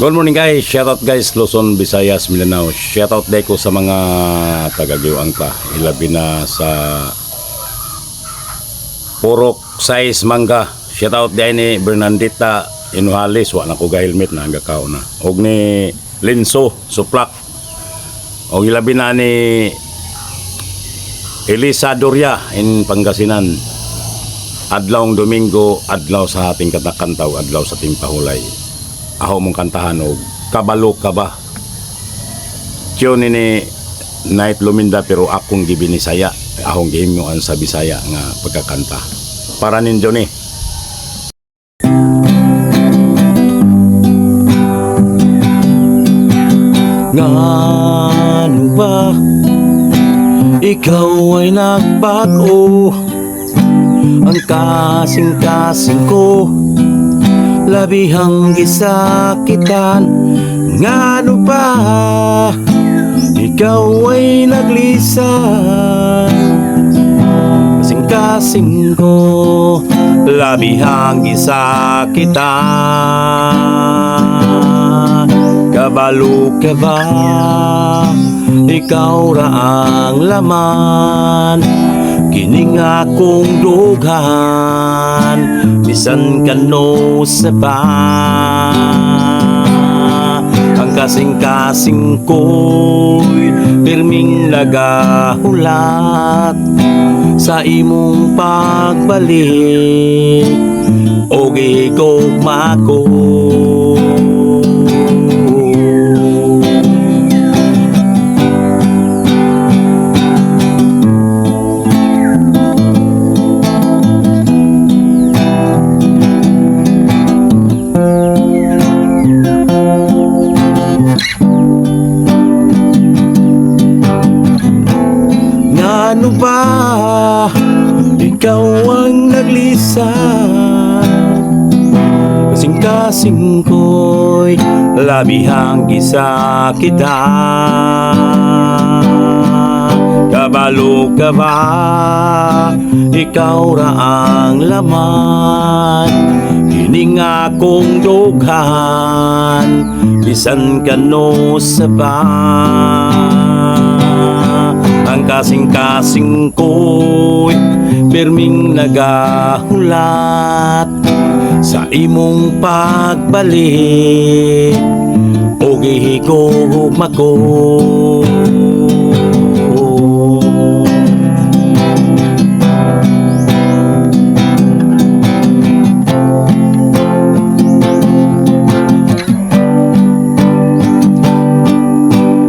Good morning guys, shoutout guys, Luzon, Visayas, Mindanao. Shoutout day ko sa mga taga-Giwang pa. Ilabi na sa Purok Size Mangga. Shoutout day ni Bernandita Inuhalis, wala na ko ga-helmet na hanggang kao na. Og ni Linso Suplak. Og ilabi na ni Elisa Doria in Pangasinan. Adlawng Domingo, adlaw sa ating katakantaw, adlaw sa ating pahulay. Ako mong kantahan og kabalo ka ba? Tiyo ni Night Luminda pero akong gibinisaya. Akong gihinguan sa Bisaya nga pagkakanta. Para ninyo ni. Ngano ba ikaw ay nagbago? Ang kasing-kasing ko labihang gisakitan. Ngano ba ikaw ay naglisan? Kasing-kasing ko labihang gisakitan. Kabalo ka ba? Ikaw ra ang laman kining akong dughan, bisan kano sa ba. Ang kasing-kasing ko'y pirming nagahulat sa imong pagbalik o gigugma ko. Ano ba ikaw ang naglisan? Kasing-kasing ko'y labihang gisakitan. Kabalo ka ba? Ikaw ra ang laman kining akong dughan, bisan kano sa ba. Ang kasing-kasing ko'y pirming nagahulat sa imong pagbalik o gihigugma ko.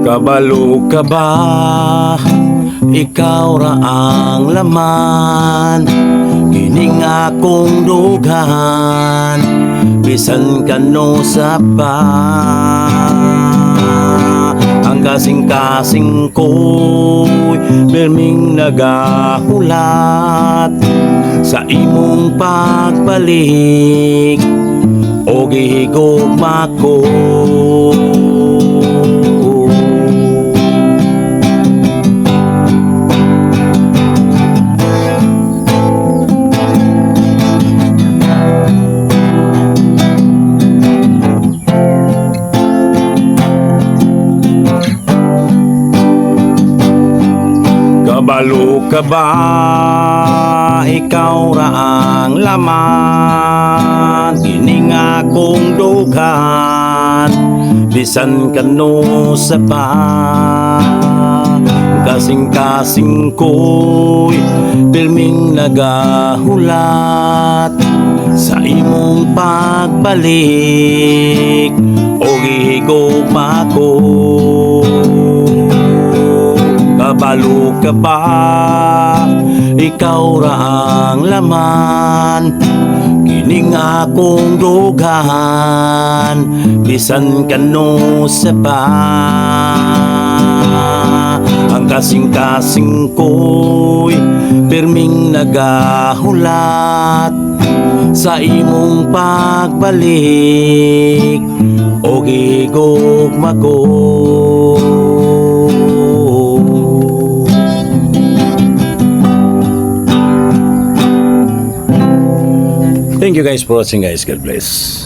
Kabalo ka ba? Ikaw ra ang laman kining akong dughan, bisan kano sa pa. Ang kasing-kasing ko'y pirming nagahulat sa imong pagbalik o gihigugma ko. Kabalo ka ba? Ikaw ra ang laman kining akong dughan, bisan kano sa pa. Kasing-kasing ko'y pirming nagahulat sa imong pagbalik o gihigugma ko. Kabalo ka ba? Ikaw ra ang laman kining akong dughan, bisan kano sa pa. Ang kasing-kasing ko'y pirming nagahulat sa imong pagbalik o gigugma ko. Thank you guys for watching guys. God bless.